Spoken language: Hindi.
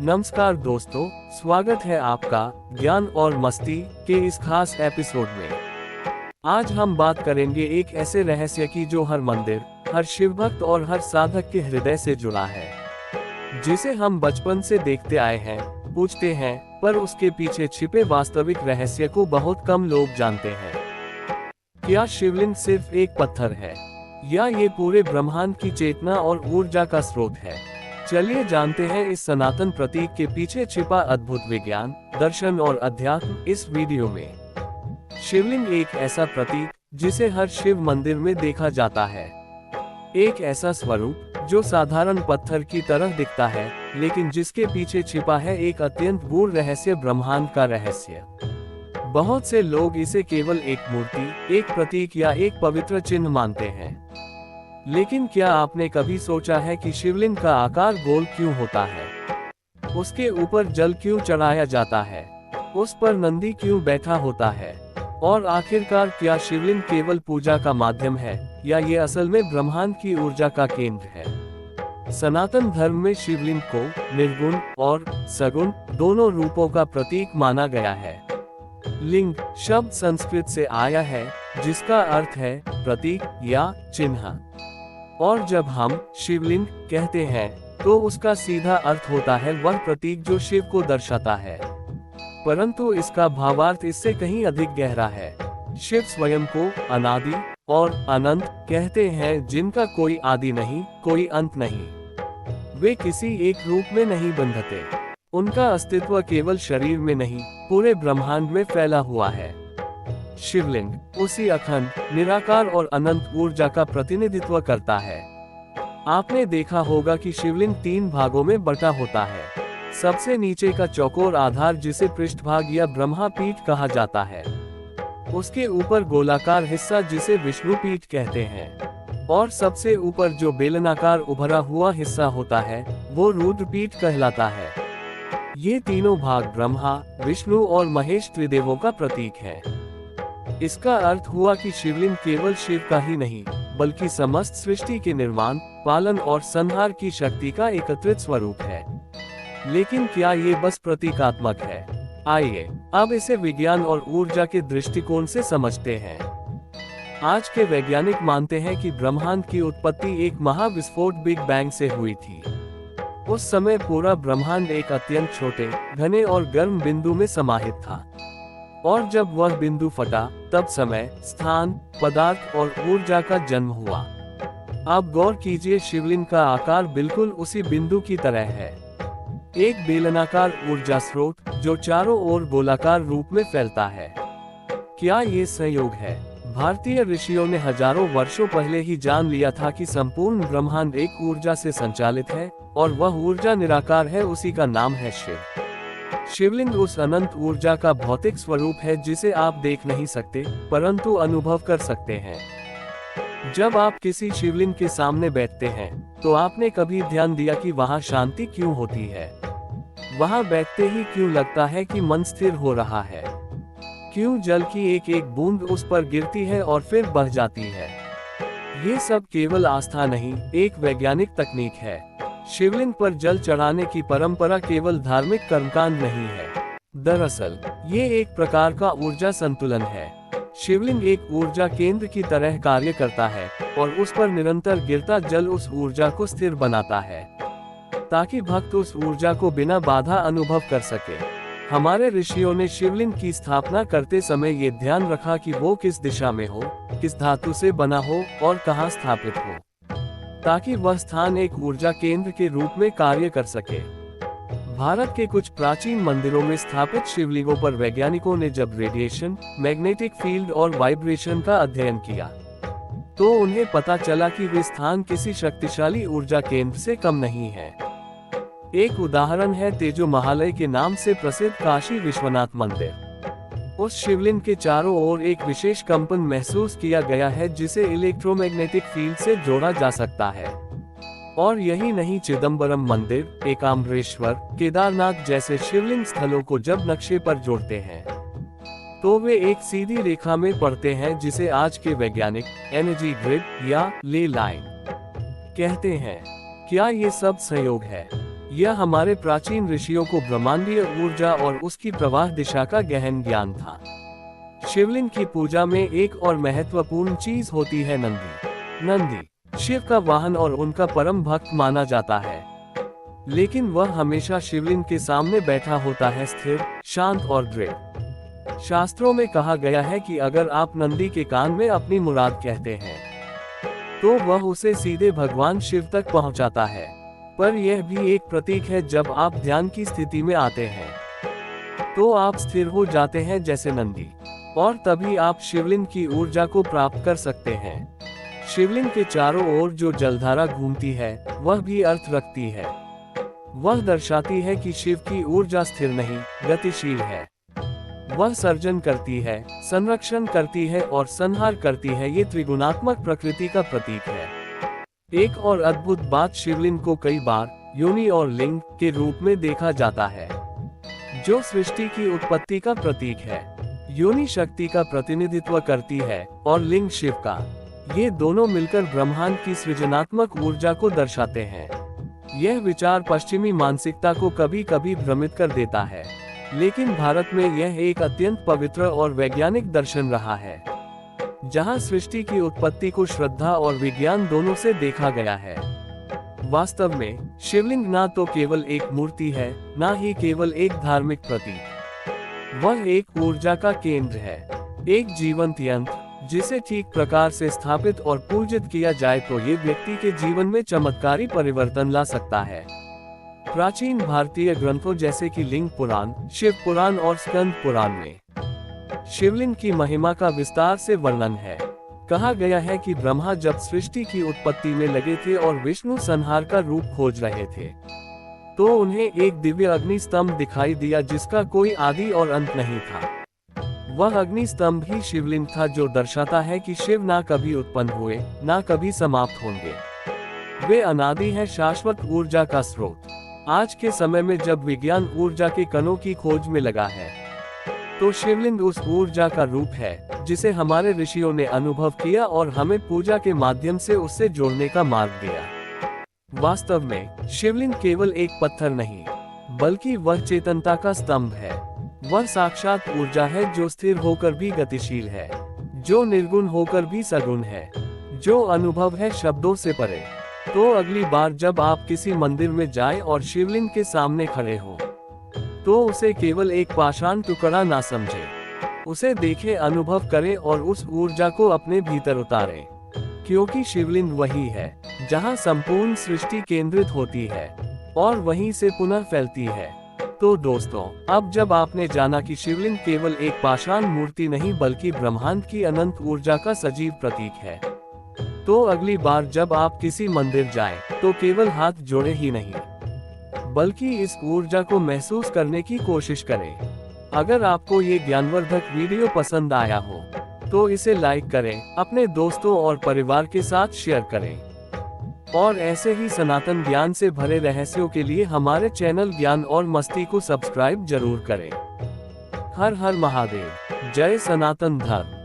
नमस्कार दोस्तों, स्वागत है आपका ज्ञान और मस्ती के इस खास एपिसोड में। आज हम बात करेंगे एक ऐसे रहस्य की जो हर मंदिर, हर शिव भक्त और हर साधक के हृदय से जुड़ा है, जिसे हम बचपन से देखते आए हैं, पूछते हैं, पर उसके पीछे छिपे वास्तविक रहस्य को बहुत कम लोग जानते हैं। क्या शिवलिंग सिर्फ एक पत्थर है, या ये पूरे ब्रह्मांड की चेतना और ऊर्जा का स्रोत है? चलिए जानते हैं इस सनातन प्रतीक के पीछे छिपा अद्भुत विज्ञान, दर्शन और अध्यात्म इस वीडियो में। शिवलिंग एक ऐसा प्रतीक जिसे हर शिव मंदिर में देखा जाता है। एक ऐसा स्वरूप जो साधारण पत्थर की तरह दिखता है, लेकिन जिसके पीछे छिपा है एक अत्यंत गूढ़ रहस्य, ब्रह्मांड का रहस्य। बहुत से लोग इसे केवल एक मूर्ति, एक प्रतीक या एक पवित्र चिन्ह मानते हैं। लेकिन क्या आपने कभी सोचा है कि शिवलिंग का आकार गोल क्यों होता है? उसके ऊपर जल क्यों चढ़ाया जाता है? उस पर नंदी क्यों बैठा होता है? और आखिरकार क्या शिवलिंग केवल पूजा का माध्यम है, या ये असल में ब्रह्मांड की ऊर्जा का केंद्र है? सनातन धर्म में शिवलिंग को निर्गुण और सगुण दोनों रूपों का प्रतीक माना गया है। लिंग शब्द संस्कृत से आया है, जिसका अर्थ है प्रतीक या चिन्ह। और जब हम शिवलिंग कहते हैं तो उसका सीधा अर्थ होता है वह प्रतीक जो शिव को दर्शाता है। परंतु इसका भावार्थ इससे कहीं अधिक गहरा है। शिव स्वयं को अनादि और अनंत कहते हैं, जिनका कोई आदि नहीं, कोई अंत नहीं। वे किसी एक रूप में नहीं बंधते। उनका अस्तित्व केवल शरीर में नहीं, पूरे ब्रह्मांड में फैला हुआ है। शिवलिंग उसी अखंड, निराकार और अनंत ऊर्जा का प्रतिनिधित्व करता है। आपने देखा होगा कि शिवलिंग 3 भागों में बटा होता है। सबसे नीचे का चौकोर आधार, जिसे पृष्ठभाग या ब्रह्मा पीठ कहा जाता है। उसके ऊपर गोलाकार हिस्सा, जिसे विष्णु पीठ कहते हैं। और सबसे ऊपर जो बेलनाकार उभरा हुआ हिस्सा होता है, वो रुद्र पीठ कहलाता है। ये तीनों भाग ब्रह्मा, विष्णु और महेश त्रिदेवों का प्रतीक है। इसका अर्थ हुआ कि शिवलिंग केवल शिव का ही नहीं, बल्कि समस्त सृष्टि के निर्माण, पालन और संहार की शक्ति का एकत्रित स्वरूप है। लेकिन क्या ये बस प्रतीकात्मक है? आइए अब इसे विज्ञान और ऊर्जा के दृष्टिकोण से समझते हैं। आज के वैज्ञानिक मानते हैं कि ब्रह्मांड की उत्पत्ति एक महाविस्फोट बिग बैंग से हुई थी। उस समय पूरा ब्रह्मांड एक अत्यंत छोटे, घने और गर्म बिंदु में समाहित था। और जब वह बिंदु फटा, तब समय, स्थान, पदार्थ और ऊर्जा का जन्म हुआ। अब गौर कीजिए, शिवलिंग का आकार बिल्कुल उसी बिंदु की तरह है। एक बेलनाकार ऊर्जा स्रोत जो चारों ओर गोलाकार रूप में फैलता है। क्या ये संयोग है? भारतीय ऋषियों ने हजारों वर्षों पहले ही जान लिया था कि संपूर्ण ब्रह्मांड एक ऊर्जा से संचालित है, और वह ऊर्जा निराकार है। उसी का नाम है शिव। शिवलिंग उस अनंत ऊर्जा का भौतिक स्वरूप है, जिसे आप देख नहीं सकते, परंतु अनुभव कर सकते हैं। जब आप किसी शिवलिंग के सामने बैठते हैं, तो आपने कभी ध्यान दिया कि वहां शांति क्यों होती है? वहां बैठते ही क्यों लगता है कि मन स्थिर हो रहा है? क्यों जल की एक एक बूंद उस पर गिरती है और फिर बह जाती है? ये सब केवल आस्था नहीं, एक वैज्ञानिक तकनीक है। शिवलिंग पर जल चढ़ाने की परंपरा केवल धार्मिक कर्मकांड नहीं है। दरअसल ये एक प्रकार का ऊर्जा संतुलन है। शिवलिंग एक ऊर्जा केंद्र की तरह कार्य करता है, और उस पर निरंतर गिरता जल उस ऊर्जा को स्थिर बनाता है, ताकि भक्त उस ऊर्जा को बिना बाधा अनुभव कर सके। हमारे ऋषियों ने शिवलिंग की स्थापना करते समय ये ध्यान रखा कि वो किस दिशा में हो, किस धातु से बना हो और कहाँ स्थापित हो, ताकि वह स्थान एक ऊर्जा केंद्र के रूप में कार्य कर सके। भारत के कुछ प्राचीन मंदिरों में स्थापित शिवलिंगों पर वैज्ञानिकों ने जब रेडिएशन, मैग्नेटिक फील्ड और वाइब्रेशन का अध्ययन किया, तो उन्हें पता चला कि वे स्थान किसी शक्तिशाली ऊर्जा केंद्र से कम नहीं है। एक उदाहरण है तेजो महालय के नाम से प्रसिद्ध काशी विश्वनाथ मंदिर। उस शिवलिंग के चारों ओर एक विशेष कंपन महसूस किया गया है, जिसे इलेक्ट्रोमैग्नेटिक फील्ड से जोड़ा जा सकता है। और यही नहीं, चिदम्बरम मंदिर, एकाम्बरेश्वर, केदारनाथ जैसे शिवलिंग स्थलों को जब नक्शे पर जोड़ते हैं, तो वे एक सीधी रेखा में पड़ते हैं, जिसे आज के वैज्ञानिक एनर्जी ग्रिड या ले लाइन कहते हैं। क्या ये सब संयोग है, यह हमारे प्राचीन ऋषियों को ब्रह्मांडीय ऊर्जा और उसकी प्रवाह दिशा का गहन ज्ञान था। शिवलिंग की पूजा में एक और महत्वपूर्ण चीज होती है नंदी। नंदी शिव का वाहन और उनका परम भक्त माना जाता है, लेकिन वह हमेशा शिवलिंग के सामने बैठा होता है, स्थिर, शांत और दृढ़। शास्त्रों में कहा गया है कि अगर आप नंदी के कान में अपनी मुराद कहते हैं तो वह उसे सीधे भगवान शिव तक पहुंचाता है। पर यह भी एक प्रतीक है, जब आप ध्यान की स्थिति में आते हैं तो आप स्थिर हो जाते हैं जैसे नंदी, और तभी आप शिवलिंग की ऊर्जा को प्राप्त कर सकते हैं। शिवलिंग के चारों ओर जो जलधारा घूमती है वह भी अर्थ रखती है। वह दर्शाती है कि शिव की ऊर्जा स्थिर नहीं, गतिशील है। वह सर्जन करती है, संरक्षण करती है और संहार करती है। ये त्रिगुणात्मक प्रकृति का प्रतीक है। एक और अद्भुत बात, शिवलिंग को कई बार योनि और लिंग के रूप में देखा जाता है, जो सृष्टि की उत्पत्ति का प्रतीक है। योनि शक्ति का प्रतिनिधित्व करती है और लिंग शिव का। ये दोनों मिलकर ब्रह्मांड की सृजनात्मक ऊर्जा को दर्शाते हैं। यह विचार पश्चिमी मानसिकता को कभी कभी भ्रमित कर देता है, लेकिन भारत में यह एक अत्यंत पवित्र और वैज्ञानिक दर्शन रहा है, जहां सृष्टि की उत्पत्ति को श्रद्धा और विज्ञान दोनों से देखा गया है। वास्तव में शिवलिंग ना तो केवल एक मूर्ति है, ना ही केवल एक धार्मिक प्रतीक। वह एक ऊर्जा का केंद्र है, एक जीवंत यंत्र जिसे ठीक प्रकार से स्थापित और पूजित किया जाए तो ये व्यक्ति के जीवन में चमत्कारी परिवर्तन ला सकता है। प्राचीन भारतीय ग्रंथों जैसे कि लिंग पुराण, शिव पुराण और स्कंद पुराण में शिवलिंग की महिमा का विस्तार से वर्णन है। कहा गया है कि ब्रह्मा जब सृष्टि की उत्पत्ति में लगे थे और विष्णु संहार का रूप खोज रहे थे, तो उन्हें एक दिव्य अग्नि स्तंभ दिखाई दिया जिसका कोई आदि और अंत नहीं था। वह अग्नि स्तंभ ही शिवलिंग था, जो दर्शाता है कि शिव ना कभी उत्पन्न हुए, ना कभी समाप्त होंगे। वे अनादि है, शाश्वत ऊर्जा का स्रोत। आज के समय में जब विज्ञान ऊर्जा के कणों की खोज में लगा है, तो शिवलिंग उस ऊर्जा का रूप है जिसे हमारे ऋषियों ने अनुभव किया और हमें पूजा के माध्यम से उससे जोड़ने का मार्ग दिया। वास्तव में शिवलिंग केवल एक पत्थर नहीं, बल्कि वह चेतनता का स्तंभ है। वह साक्षात ऊर्जा है जो स्थिर होकर भी गतिशील है, जो निर्गुण होकर भी सगुण है, जो अनुभव है शब्दों से परे। तो अगली बार जब आप किसी मंदिर में जाएं और शिवलिंग के सामने खड़े हो, तो उसे केवल एक पाषाण टुकड़ा ना समझें। उसे देखें, अनुभव करें और उस ऊर्जा को अपने भीतर उतारें, क्योंकि शिवलिंग वही है जहां संपूर्ण सृष्टि केंद्रित होती है और वहीं से पुनः फैलती है। तो दोस्तों, अब जब आपने जाना कि शिवलिंग केवल एक पाषाण मूर्ति नहीं बल्कि ब्रह्मांड की अनंत ऊर्जा का सजीव प्रतीक है, तो अगली बार जब आप किसी मंदिर जाएं, तो केवल हाथ जोड़े ही नहीं, बल्कि इस ऊर्जा को महसूस करने की कोशिश करें। अगर आपको ये ज्ञानवर्धक वीडियो पसंद आया हो तो इसे लाइक करें, अपने दोस्तों और परिवार के साथ शेयर करें, और ऐसे ही सनातन ज्ञान से भरे रहस्यों के लिए हमारे चैनल ज्ञान और मस्ती को सब्सक्राइब जरूर करें। हर हर महादेव, जय सनातन धर्म।